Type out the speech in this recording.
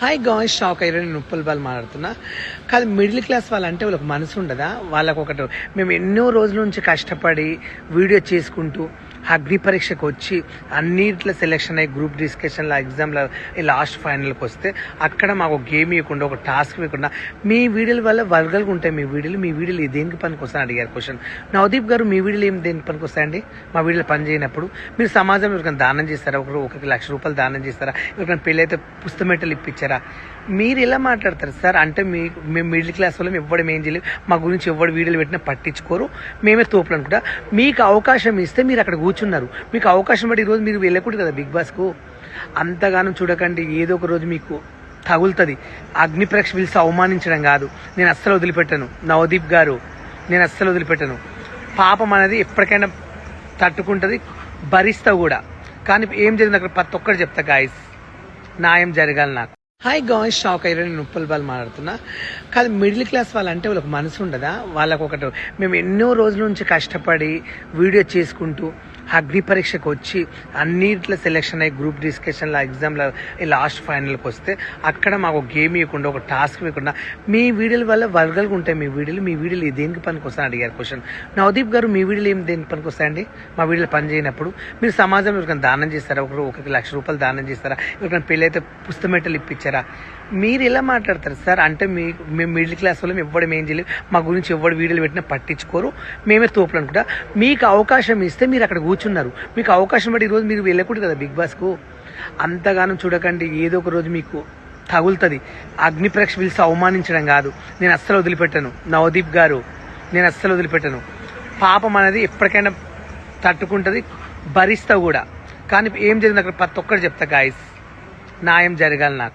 Hi guys, shock అయ్యారు. నేను Uppal ball మాట్లాడుతున్నా. కాదు, మిడిల్ క్లాస్ వాళ్ళంటే వాళ్ళకి మనసు ఉండదా? వాళ్ళకు ఒకటి, మేము ఎన్నో రోజుల నుంచి కష్టపడి వీడియో చేసుకుంటూ అగ్ని పరీక్షకు వచ్చి అన్నిట్లో సెలెక్షన్ అయ్యి గ్రూప్ డిస్కషన్లో ఎగ్జామ్లో లాస్ట్ ఫైనల్కి వస్తే అక్కడ మాకు గేమ్ ఇవ్వకుండా, ఒక టాస్క్ ఇవ్వకుండా, మీ వీడియోల వల్ల వర్గల్గా ఉంటాయి. మీ వీడియోలు దేనికి పనికి వస్తాయని అడిగారు క్వశ్చన్. నవదీప్ గారు, మీ వీడియోలు ఏం దేనికి పనికి వస్తాయండి? మా వీడియోలు పని చేయనప్పుడు మీరు సమాజంలో ఎవరికైనా దానం చేస్తారా? ఒకరికి ₹1,00,000 దానం చేస్తారా? ఎవరికైనా పెళ్ళి అయితే పుస్తమెట్టలు ఇప్పించారా? మీరు ఎలా మాట్లాడతారు సార్? అంటే మేము మిడిల్ క్లాస్ వాళ్ళం, ఇవ్వడం ఏం చేయలేదు, మా గురించి ఎవరు వీడియోలు పెట్టినా పట్టించుకోరు, మేమే తోపులు అనుకుంటా. మీకు అవకాశం ఇస్తే మీరు అక్కడ కూర్చున్నారు. మీకు అవకాశం బట్టి ఈరోజు మీరు వెళ్ళకూడదు కదా బిగ్ బాస్కు. అంతగానం చూడకండి. ఏదో ఒక రోజు మీకు తగులుతుంది. అగ్ని పరీక్ష పిలిచి అవమానించడం కాదు. నేను అస్సలు వదిలిపెట్టాను నవదీప్ గారు, నేను అస్సలు వదిలిపెట్టాను. పాపం అనేది ఎప్పటికైనా తట్టుకుంటుంది, భరిస్తా కూడా. కానీ ఏం జరిగింది అక్కడ ప్రతి ఒక్కరు చెప్తా గాయస్, న్యాయం జరగాలి నాకు. హాయ్ గాయ్స్, షాక్ అయ్యారు. నేను ఉప్పల్ బాల్ మాట్లాడుతున్నా. కాదు, మిడిల్ క్లాస్ వాళ్ళంటే వాళ్ళకి మనసు ఉండదా? వాళ్ళకు ఒకటి, మేము ఎన్నో రోజుల నుంచి కష్టపడి వీడియో చేసుకుంటూ అగ్ని పరీక్షకు వచ్చి అన్నిట్లో సెలెక్షన్ అయ్యి గ్రూప్ డిస్కషన్లో ఎగ్జామ్లో లాస్ట్ ఫైనల్కి వస్తే అక్కడ మాకు గేమ్ ఇవ్వకుండా, ఒక టాస్క్ ఇవ్వకుండా, మీ వీడియోల వల్ల వర్గల్గా ఉంటాయి. మీ వీడియోలు దేనికి పనికి వస్తాయని అడిగారు క్వశ్చన్. నవదీప్ గారు, మీ వీడియోలు ఏం దేనికి పనికి వస్తాయండి? మా వీడియోలు పని చేయనప్పుడు మీరు సమాజంలో ఎవరికైనా దానం చేస్తారా? ఒకరికి ₹1,00,000 దానం చేస్తారా? ఎవరికైనా పెళ్ళి అయితే పుస్తమెట్టలు ఇప్పించారా? మీరు ఎలా మాట్లాడతారు సార్? అంటే మేము మిడిల్ క్లాస్ వాళ్ళం, ఇవ్వడం ఏం చేయలేదు, మా గురించి ఎవరు వీడియోలు పెట్టినా పట్టించుకోరు, మేమే తోపులు అనుకుంటా. మీకు అవకాశం ఇస్తే మీరు అక్కడ కూర్చున్నారు. మీకు అవకాశం బట్టి ఈరోజు మీరు వెళ్ళకూడదు కదా బిగ్ బాస్కు. అంతగానం చూడకండి. ఏదో ఒక రోజు మీకు తగులుతుంది. అగ్ని పరీక్ష పిలిచి అవమానించడం కాదు. నేను అస్సలు వదిలిపెట్టాను నవదీప్ గారు, నేను అస్సలు వదిలిపెట్టాను. పాపం అనేది ఎప్పటికైనా తట్టుకుంటుంది, భరిస్తా కూడా. కానీ ఏం జరిగింది అక్కడ ప్రతి ఒక్కరు చెప్తా గాయస్, న్యాయం జరగాలి నాకు.